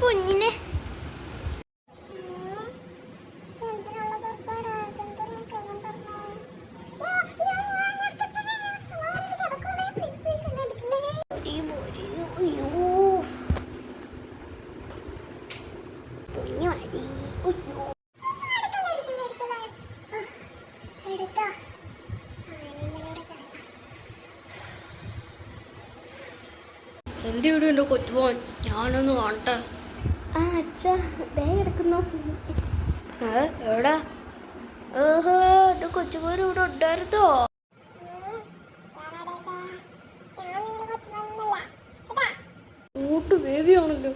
കുഞ്ഞിനെ എന്ത് ഇവിടെ എൻ്റെ കൊച്ചുപോൻ ഞാനൊന്ന് കാണട്ടെ. ആ അച്ഛാ ദേ കിടക്കുന്നു. എവിടാ? ഓഹോ എൻ്റെ കൊച്ചുപോൻ ഇവിടെ ഉണ്ടായിരുന്നോ? കൂട്ട് ബേബിയാണല്ലോ.